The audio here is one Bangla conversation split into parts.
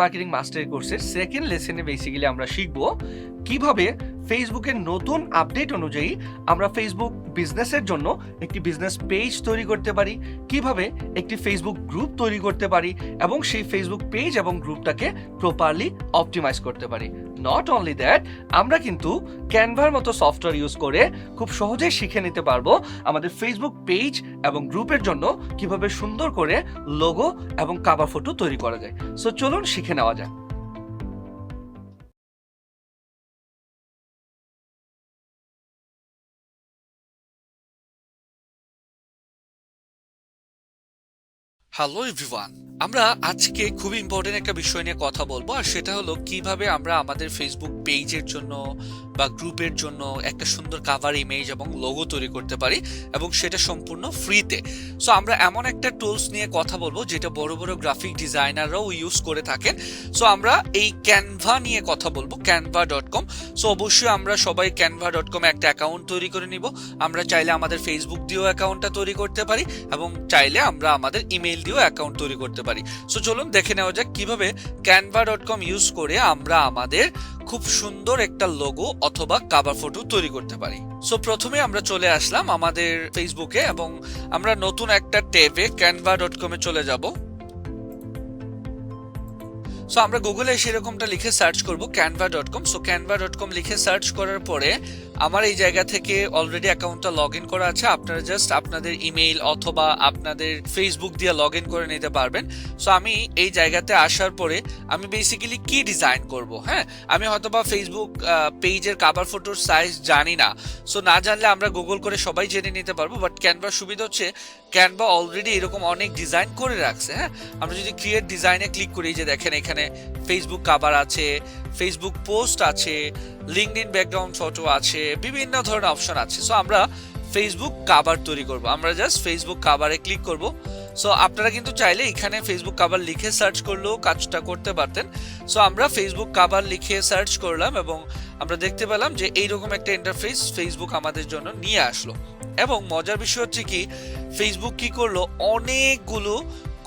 মার্কেটিং মাস্টারি কোর্সের সেকেন্ড লেসনে বেসিক্যালি আমরা শিখব কিভাবে ফেসবুকের নতুন আপডেট অনুযায়ী আমরা ফেসবুক বিজনেসের জন্য একটি বিজনেস পেজ তৈরি করতে পারি, কিভাবে একটি ফেসবুক গ্রুপ তৈরি করতে পারি এবং সেই ফেসবুক পেজ এবং গ্রুপটাকে প্রপারলি অপটিমাইজ করতে পারি। নট অনলি দ্যাট, আমরা কিন্তু ক্যানভার মতো সফটওয়্যার ইউজ করে খুব সহজেই শিখে নিতে পারবো আমাদের ফেসবুক পেজ এবং গ্রুপের জন্য কিভাবে সুন্দর করে লোগো এবং কভার ফটো তৈরি করা যায়। সো চলুন শিখে নেওয়া যাক। হ্যালো এভরিওয়ান, আমরা আজকে খুবই ইম্পর্টেন্ট একটা বিষয় নিয়ে কথা বলবো, আর সেটা হলো কিভাবে আমরা আমাদের ফেসবুক পেজের জন্য বা গ্রুপের জন্য একটা সুন্দর কাভার ইমেজ এবং লোগো তৈরি করতে পারি, এবং সেটা সম্পূর্ণ ফ্রিতে। সো আমরা এমন একটা টুলস নিয়ে কথা বলবো যেটা বড় বড় গ্রাফিক ডিজাইনাররাও ইউজ করে থাকেন। সো আমরা এই ক্যানভা নিয়ে কথা বলবো, canva.com। সো অবশ্যই আমরা সবাই canva.com একটা অ্যাকাউন্ট তৈরি করে নিব। আমরা চাইলে আমাদের ফেসবুক দিয়েও অ্যাকাউন্টটা তৈরি করতে পারি, এবং চাইলে আমরা আমাদের ইমেল দিয়েও অ্যাকাউন্ট তৈরি করতে পারি। সো চলুন দেখে নেওয়া যাক কিভাবে canva.com ইউজ করে আমরা আমাদের খুব সুন্দর একটা লোগো অথবা কভার ফটো তৈরি করতে পারি। সো প্রথমে আমরা চলে আসলাম আমাদের ফেসবুকে, এবং আমরা নতুন একটা ট্যাবে canva.com এ চলে যাব। সো আমরা গুগলে সেরকমটা লিখে সার্চ করব canva.com। সো canva.com লিখে সার্চ করার পরে আমার এই জায়গা থেকে অলরেডি অ্যাকাউন্টটা লগ ইন করা আছে। আপনারা জাস্ট আপনাদের ইমেইল অথবা আপনাদের ফেসবুক দিয়ে লগ ইন করে নিতে পারবেন। সো আমি এই জায়গাতে আসার পরে আমি বেসিক্যালি কি ডিজাইন করব, হ্যাঁ, আমি হয়তোবা ফেসবুক পেজের কভার ফটোর সাইজ জানি না। সো না জানলে আমরা গুগল করে সবাই জেনে নিতে পারবো, বাট ক্যানভার সুবিধা হচ্ছে ক্যানভা অলরেডি এরকম অনেক ডিজাইন করে রাখছে। হ্যাঁ, আমরা যদি ক্রিয়েট ডিজাইনে ক্লিক করি, যে দেখেন এখানে ফেসবুক কভার আছে, ফেসবুক পোস্ট আছে, লিঙ্কডইন ব্যাকগ্রাউন্ড ফটো আছে, বিভিন্ন ধরনের অপশন আছে। সো আমরা ফেসবুক কভার তৈরি করব, আমরা জাস্ট ফেসবুক কভারে ক্লিক করব। সো আপনারা কিন্তু চাইলে এখানে ফেসবুক কভার লিখে সার্চ করলেও কাজটা করতে পারতেন। সো আমরা ফেসবুক কভার লিখে সার্চ করলাম, এবং আমরা দেখতে পেলাম যে এইরকম একটা ইন্টারফেস ফেসবুক আমাদের জন্য নিয়ে আসলো। এবং মজার বিষয় হচ্ছে কি, ফেসবুক কি করলো, অনেকগুলো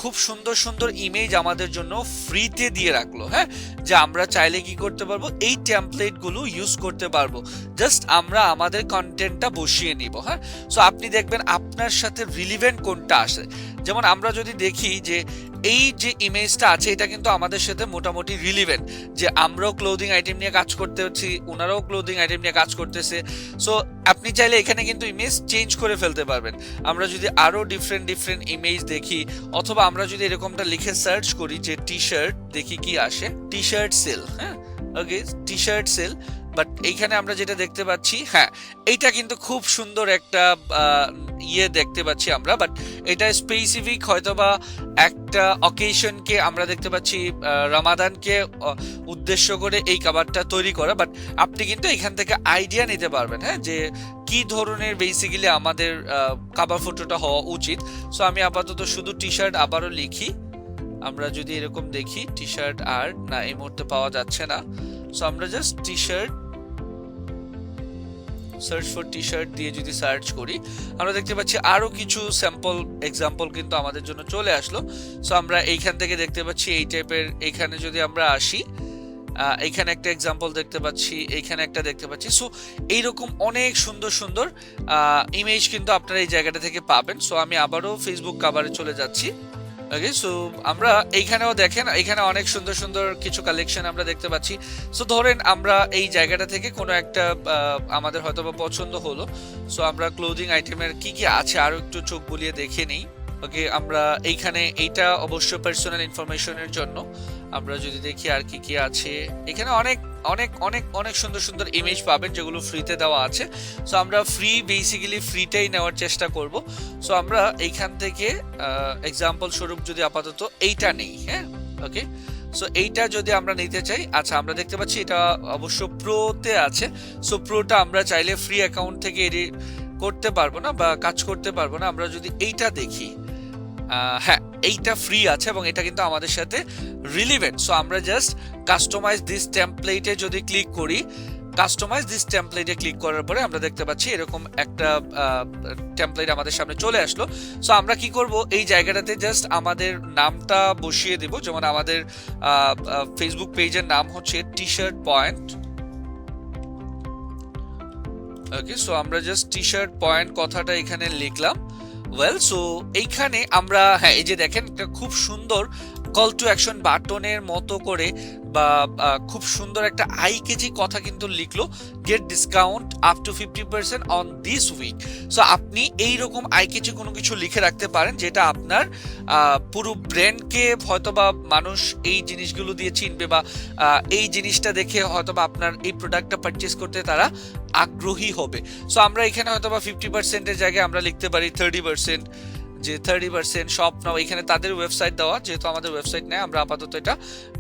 খুব সুন্দর সুন্দর ইমেজ আমাদের জন্য ফ্রিতে দিয়ে রাখলো। হ্যাঁ, যে আমরা চাইলে কি করতে পারবো, এই টেমপ্লেট গুলো ইউজ করতে পারবো, জাস্ট আমরা আমাদের কন্টেন্টটা বসিয়ে নিব। হ্যাঁ, সো আপনি দেখবেন আপনার সাথে রিলিভেন্ট কোনটা আসে। যেমন আমরা যদি দেখি যে এই যে ইমেজটা আছে, এটা কিন্তু আমাদের সাথে মোটামুটি রিলিভেন্ট, যে আমরাও ক্লোদিং আইটেম নিয়ে কাজ করতে হচ্ছি, ওনারাও ক্লোদিং আইটেম নিয়ে কাজ করতেছে। সো আপনি চাইলে এখানে কিন্তু ইমেজ চেঞ্জ করে ফেলতে পারবেন। আমরা যদি আরো ডিফারেন্ট ডিফারেন্ট ইমেজ দেখি, অথবা আমরা যদি এরকমটা লিখে সার্চ করি যে টি শার্ট, দেখি কি আসে, টি শার্ট সেল। হ্যাঁ, okay, T shirt sale. But এইখানে আমরা যেটা দেখতে পাচ্ছি, হ্যাঁ, এইটা কিন্তু খুব সুন্দর একটা দেখতে পাচ্ছি আমরা, বাট এটা স্পেসিফিক হয়তোবা একটা অকেশনকে আমরা দেখতে পাচ্ছি, রমাদানকে উদ্দেশ্য করে এই কভারটা তৈরি করা। বাট আপনি কিন্তু এখান থেকে আইডিয়া নিতে পারবেন, হ্যাঁ, যে কি ধরনের বেসিক্যালি আমাদের কভার ফটোটা হওয়া উচিত। সো আমি আপাতত শুধু টি শার্ট আবারও লিখি। আমরা যদি এরকম দেখি, টি শার্ট আর না এই মুহূর্তে পাওয়া যাচ্ছে না। সো আমরা just T shirt, search for T shirt দিয়ে যদি সার্চ করি, আমরা দেখতে পাচ্ছি আরো কিছু স্যাম্পল এক্সাম্পল কিন্তু আমাদের জন্য চলে আসলো। সো আমরা এইখান থেকে দেখতে পাচ্ছি এই টাইপের, এইখানে যদি আমরা আসি, এইখানে একটা এক্সাম্পল দেখতে পাচ্ছি, এইখানে একটা দেখতে পাচ্ছি। সো এইরকম অনেক সুন্দর সুন্দর ইমেজ কিন্তু আপনারা এই জায়গাটা থেকে পাবেন। সো আমি আবারও ফেসবুক কভারে চলে যাচ্ছি। ওকে, সো আমরা এইখানেও দেখেন, এখানে অনেক সুন্দর সুন্দর কিছু কালেকশন আমরা দেখতে পাচ্ছি। সো ধরেন আমরা এই জায়গাটা থেকে কোনো একটা আমাদের হয়তো বা পছন্দ হলো। সো আমরা ক্লোদিং আইটেমের কি কি আছে আরো একটু চোখ বুলিয়ে দেখে নিই। ওকে, আমরা এইখানে এইটা অবশ্য পার্সোনাল ইনফরমেশনের জন্য। আমরা যদি দেখি আর কি কি আছে, এখানে অনেক অনেক অনেক অনেক সুন্দর সুন্দর ইমেজ পাবেন যেগুলো ফ্রিতে দেওয়া আছে। সো আমরা বেসিক্যালি ফ্রিটাই নেওয়ার চেষ্টা করব। সো আমরা এইখান থেকে এক্সাম্পল স্বরূপ যদি আপাতত এইটা নেই, হ্যাঁ, ওকে, সো এইটা যদি আমরা নিতে চাই, আচ্ছা আমরা দেখতে পাচ্ছি এটা অবশ্য প্রোতে আছে। সো প্রোটা আমরা চাইলে ফ্রি অ্যাকাউন্ট থেকে এডিট করতে পারবো না বা কাজ করতে পারবো না। আমরা যদি এইটা দেখি, হ্যাঁ, এইটা ফ্রি আছে এবং এটা কিন্তু আমাদের সাথে রিলিভেন্ট। সো আমরা জাস্ট কাস্টমাইজ দিস টেমপ্লেটে যদি ক্লিক করি, কাস্টমাইজ দিস টেমপ্লেটে ক্লিক করার পরে আমরা দেখতে পাচ্ছি এরকম একটা টেমপ্লেট আমাদের সামনে চলে আসলো। সো আমরা কি করব, এই জায়গাটাতে জাস্ট আমাদের নামটা বসিয়ে দেব। যেমন আমাদের ফেসবুক পেজের নাম হচ্ছে টি শার্ট পয়েন্ট। ওকে, সো আমরা জাস্ট টি শার্ট পয়েন্ট কথাটা এখানে লিখলাম। ওয়েল, সো এইখানে আমরা এই যে দেখেন একটা খুব সুন্দর কল টু অ্যাকশন বাটনের মতো করে বা খুব সুন্দর একটা আই কেজি কথা কিন্তু লিখলো, get discount up to 50% on this week. So আপনি এইরকম আই কেজি কোনো কিছু লিখে রাখতে পারেন যেটা আপনার পুরো ব্র্যান্ডকে হয়তোবা মানুষ এই জিনিসগুলো দিয়ে চিনবে, বা এই জিনিসটা দেখে হয়তোবা আপনার এই প্রোডাক্টটা পারচেস করতে তারা আগ্রহী হবে। সো আমরা এখানে হয়তোবা 50%-এর জায়গায় আমরা লিখতে পারি 30%, যে 30% শপ নাও। এখানে তাদের ওয়েবসাইট দেওয়া, যেহেতু আমাদের ওয়েবসাইট নেই আমরা আপাতত এটা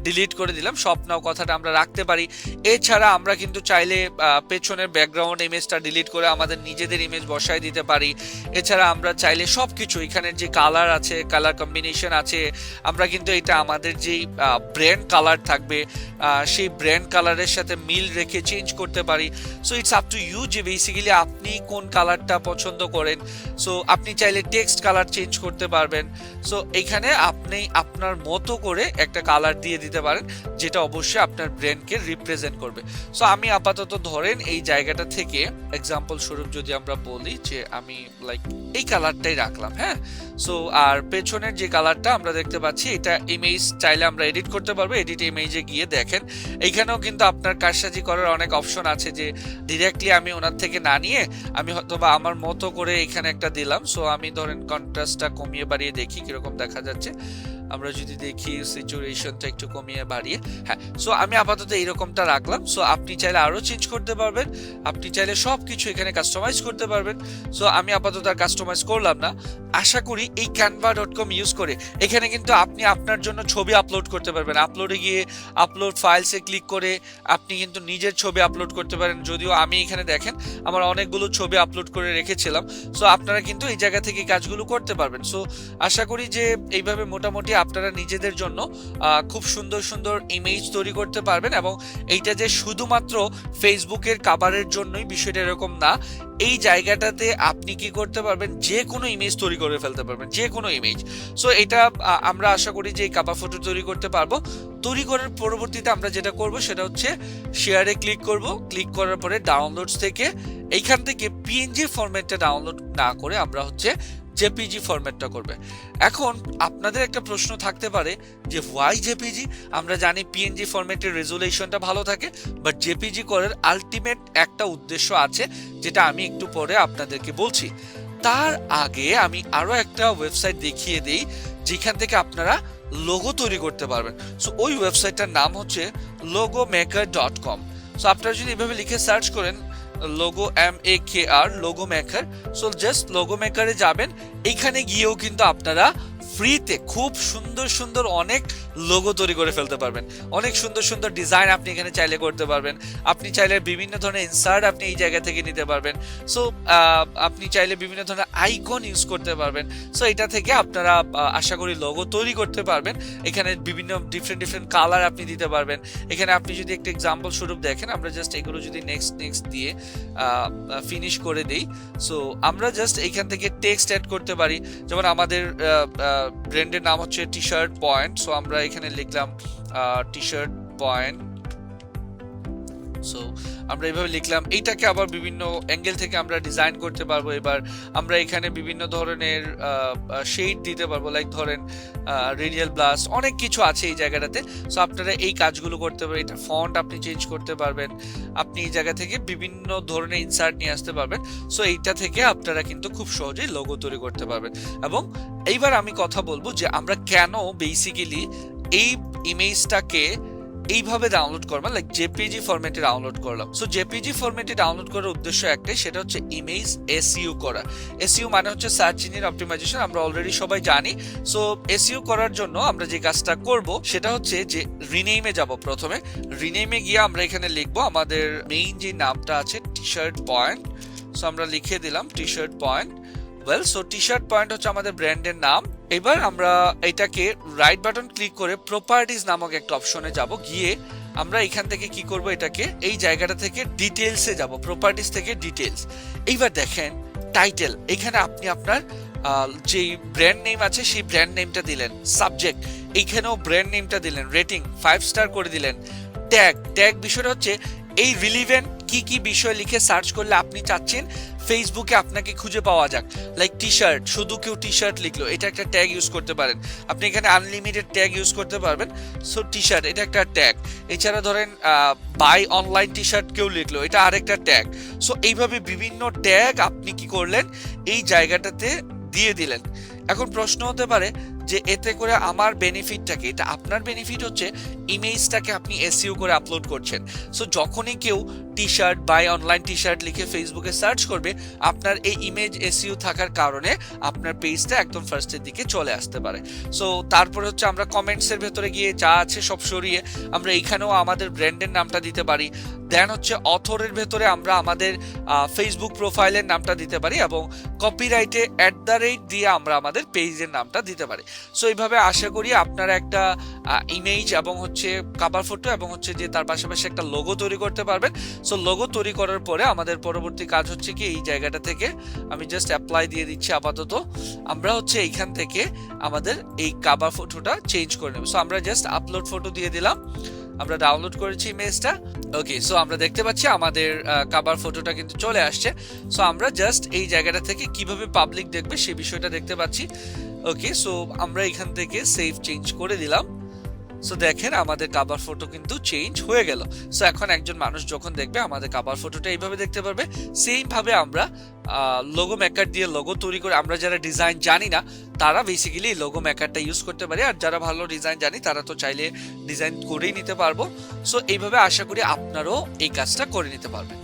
ডিলিট করে দিলাম। শপ নাও কথাটা আমরা রাখতে পারি। এছাড়া আমরা কিন্তু চাইলে পেছনের ব্যাকগ্রাউন্ড ইমেজটা ডিলিট করে আমাদের নিজেদের ইমেজ বসায় দিতে পারি। এছাড়া আমরা চাইলে সব কিছু এখানের যে কালার আছে, কালার কম্বিনেশন আছে, আমরা কিন্তু এটা আমাদের যেই ব্র্যান্ড কালার থাকবে সেই ব্র্যান্ড কালারের সাথে মিল রেখে চেঞ্জ করতে পারি। So it's up to you যে বেসিক্যালি আপনি কোন কালারটা পছন্দ করেন। সো আপনি চাইলে টেক্সট কালার চেঞ্জ করতে পারবেন। সো এখানে আপনি আপনার মতো করে একটা কালার দিয়ে দিতে পারেন, যেটা অবশ্যই আপনার ব্র্যান্ডকে রিপ্রেজেন্ট করবে। সো আমি আপাতত ধরেন এই জায়গাটা থেকে এক্সাম্পল স্বরূপ যদি আমরা বলি যে আমি লাইক এই কালারটাই রাখলাম। হ্যাঁ, সো আর পেছনের যে কালারটা আমরা দেখতে পাচ্ছি, এটা ইমেজ চাইলে আমরা এডিট করতে পারবো। এডিট ইমেজে গিয়ে দেখেন এইখানেও কিন্তু আপনার কারসাজি করার অনেক অপশন আছে, যে ডিরেক্টলি আমি ওনার থেকে না নিয়ে আমি হয়তোবা আমার মতো করে এখানে একটা দিলাম। সো আমি ধরেন কন্ট্রাস্টটা কমিয়ে বাড়িয়ে দেখি কিরকম দেখা যাচ্ছে। আমরা যদি দেখি সিচুয়েশনটা একটু কমিয়ে বাড়িয়ে, হ্যাঁ, সো আমি আপাতত এইরকমটা রাখলাম। সো আপনি চাইলে আরো চেঞ্জ করতে পারবেন, আপনি চাইলে সবকিছু এখানে কাস্টমাইজ করতে পারবেন। সো আমি আপাতত আর কাস্টমাইজ করলাম না। আশা করি এই canva.com ইউজ করে এখানে কিন্তু আপনি আপনার জন্য ছবি আপলোড করতে পারবেন। আপলোডে গিয়ে আপলোড ফাইলসে ক্লিক করে আপনি কিন্তু নিজের ছবি আপলোড করতে পারেন। যদিও আমি এখানে দেখেন আমার অনেকগুলো ছবি আপলোড করে রেখেছিলাম। সো আপনারা কিন্তু এই জায়গা থেকে কাজগুলো করতে পারবেন। সো আশা করি যে এইভাবে মোটামুটি আপনারা নিজেদের জন্য খুব সুন্দর সুন্দর ইমেজ তৈরি করতে পারবেন। এবং এইটা যে শুধুমাত্র ফেসবুকের কাভারের জন্যই, বিষয়টা এরকম না। এই জায়গাটাতে আপনি কি করতে পারবেন, যে কোনো ইমেজ তৈরি করে ফেলতে পারবেন, যে কোনো ইমেজ। সো এটা আমরা আশা করি যে এই কাভার ফটো তৈরি করতে পারবো। তৈরি করার পরবর্তীতে আমরা যেটা করব সেটা হচ্ছে শেয়ারে ক্লিক করব। ক্লিক করার পরে ডাউনলোডস থেকে এইখান থেকে পিএনজি ফরম্যাটটা ডাউনলোড না করে আমরা হচ্ছে জেপিজি ফরম্যাটটা করবে। এখন আপনাদের একটা প্রশ্ন থাকতে পারে যে ওয়াই জেপিজি? আমরা জানি পিএনজি ফরম্যাটের রেজুলেশনটা ভালো থাকে, বাট জেপিজি করার আলটিমেট একটা উদ্দেশ্য আছে, যেটা আমি একটু পরে আপনাদেরকে বলছি। তার আগে আমি আরো একটা ওয়েবসাইট দেখিয়ে দেই যেখান থেকে আপনারা লোগো তৈরি করতে পারবেন। সো ওই ওয়েবসাইটটার নাম হচ্ছে logomaker.com। সো আপনারা যদি এভাবে লিখে সার্চ করেন logo MAKR logo maker, so just logo মেকারে যাবেন। এইখানে গিয়েও কিন্তু আপনারা ফ্রিতে খুব সুন্দর সুন্দর অনেক লোগো তৈরি করে ফেলতে পারবেন। অনেক সুন্দর সুন্দর ডিজাইন আপনি এখানে চাইলে করতে পারবেন। আপনি চাইলে বিভিন্ন ধরনের ইনসার্ট আপনি এই জায়গা থেকে নিতে পারবেন। সো আপনি চাইলে বিভিন্ন ধরনের আইকন ইউজ করতে পারবেন। সো এটা থেকে আপনারা আশা করি লোগো তৈরি করতে পারবেন। এখানে বিভিন্ন ডিফারেন্ট কালার আপনি দিতে পারবেন। এখানে আপনি যদি একটা এক্সাম্পল স্বরূপ দেখেন, আমরা জাস্ট এগুলো যদি নেক্সট দিয়ে ফিনিশ করে দেই। সো আমরা জাস্ট এইখান থেকে টেক্সট অ্যাড করতে পারি। যেমন আমাদের ব্র্যান্ডের নাম হচ্ছে টি শার্ট পয়েন্ট। সো আমরা এখানে লিখলাম টি শার্ট পয়েন্ট। সো আমরা এইভাবে লিখলাম। এইটাকে আবার বিভিন্ন অ্যাঙ্গেল থেকে আমরা ডিজাইন করতে পারবো। এবার আমরা এখানে বিভিন্ন ধরনের শেড দিতে পারবো, লাইক ধরেন রেডিয়াল ব্লাস্ট, অনেক কিছু আছে এই জায়গাটাতে। সো আপনারা এই কাজগুলো করতে পারবেন। এটা ফন্ট আপনি চেঞ্জ করতে পারবেন। আপনি এই জায়গা থেকে বিভিন্ন ধরনের ইনসার্ট নিয়ে আসতে পারবেন। সো এইটা থেকে আপনারা কিন্তু খুব সহজেই লোগো তৈরি করতে পারবেন। এবং এইবার আমি কথা বলবো যে আমরা কেন বেসিক্যালি এই ইমেজটাকে এইভাবে ডাউনলোড করলাম, লাইক জেপিজি ফরম্যাটে ডাউনলোড করলাম। সো জেপিজি ফরম্যাটে ডাউনলোড করার উদ্দেশ্য একটাই, সেটা হচ্ছে ইমেজ এসইও করা। এসইও মানে হচ্ছে সার্চ ইঞ্জিন অপটিমাইজেশন, আমরা অলরেডি সবাই জানি। সো এসইও করার জন্য আমরা যে কাজটা করব সেটা হচ্ছে যে রিনেমে যাব। প্রথমে রিনেমে গিয়ে আমরা এখানে লিখবো আমাদের মেইন যে নামটা আছে টি শার্ট পয়েন্ট। সো আমরা লিখে দিলাম T shirt point. Well, so T shirt point হচ্ছে আমাদের ব্র্যান্ডের নাম। এবার আমরা এটাকে রাইট বাটন ক্লিক করে প্রপার্টিজ নামক একটা অপশনে যাব, গিয়ে আমরা এখান থেকে কি করব, এটাকে এই জায়গাটা থেকে ডিটেলসে যাব, প্রপার্টিজ থেকে ডিটেলস। এইবার দেখেন টাইটেল, এখানে আপনি আপনার যে ব্র্যান্ড নেম আছে সেই ব্র্যান্ড নেমটা দিলেন, সাবজেক্ট এইখানেও ব্র্যান্ড নেমটা দিলেন, রেটিং 5 স্টার করে দিলেন। ট্যাগ বিষয়টা হচ্ছে এই রিলিভেন্ট কি কি বিষয় লিখে সার্চ করলে আপনি চাচ্ছেন ফেসবুকে আপনাকে খুঁজে পাওয়া যাক। লাইক টি শার্ট, শুধু কেউ টি শার্ট লিখলো, এটা একটা ট্যাগ ইউজ করতে পারেন আপনি, এখানে আনলিমিটেড ট্যাগ ইউজ করতে পারবেন। সো টি শার্ট এটা একটা ট্যাগ। এছাড়া ধরেন বাই অনলাইন টি শার্ট কেউ লিখলো, এটা আরেকটা ট্যাগ। সো এইভাবে বিভিন্ন ট্যাগ আপনি কি করলেন, এই জায়গাটাতে দিয়ে দিলেন। এখন প্রশ্ন হতে পারে যে এতে করে আমার বেনিফিটটা কি? এটা আপনার বেনিফিট হচ্ছে ইমেজটাকে আপনি এসইও করে আপলোড করছেন। সো যখনই কেউ T shirt buy online T shirt লিখে ফেসবুকে সার্চ করবে, আপনার এই ইমেজ এসইও থাকার কারণে আপনার পেজটা একদম ফার্স্টের দিকে চলে আসতে পারে। সো তারপরে হচ্ছে আমরা কমেন্টসের ভেতরে গিয়ে যা আছে সব সরিয়ে আমরা এখানেও আমাদের ব্র্যান্ডের নামটা দিতে পারি। দেন হচ্ছে অথরের ভেতরে আমরা আমাদের ফেসবুক প্রোফাইলের নামটা দিতে পারি, এবং কপিরাইটে @ দিয়ে আমরা আমাদের পেজের নামটা দিতে পারি। সো এইভাবে আশা করি আপনারা একটা ইমেজ এবং হচ্ছে কভার ফটো এবং হচ্ছে যে তার পাশাপাশি একটা লোগো তৈরি করতে পারবেন। সো লোগো তৈরি করার পরে আমাদের পরবর্তী কাজ হচ্ছে কি, এই জায়গাটা থেকে আমি জাস্ট অ্যাপ্লাই দিয়ে দিচ্ছি। আপাতত আমরা হচ্ছে এইখান থেকে আমাদের এই কভার ফটোটা চেঞ্জ করে নেব। সো আমরা জাস্ট আপলোড ফটো দিয়ে দিলাম, আমরা ডাউনলোড করেছি ইমেজটা। ওকে, সো আমরা দেখতে পাচ্ছি আমাদের কভার ফটোটা কিন্তু চলে আসছে। সো আমরা জাস্ট এই জায়গাটা থেকে কিভাবে পাবলিক দেখবে সেই বিষয়টা দেখতে পাচ্ছি। ওকে, সো আমরা এখান থেকে সেভ চেঞ্জ করে দিলাম। সো দেখেন আমাদের কভার ফটো কিন্তু চেঞ্জ হয়ে গেল। সো এখন একজন মানুষ যখন দেখবে আমাদের কভার ফটোটা এইভাবে দেখতে পারবে। সেম ভাবে আমরা লোগো মেকার দিয়ে লোগো তৈরি করে, আমরা যারা ডিজাইন জানি না তারা বেসিক্যালি লোগো মেকারটা ইউজ করতে পারে, আর যারা ভালো ডিজাইন জানি তারা তো চাইলে ডিজাইন করেই নিতে পারবো। সো এইভাবে আশা করি আপনারাও এই কাজটা করে নিতে পারবেন।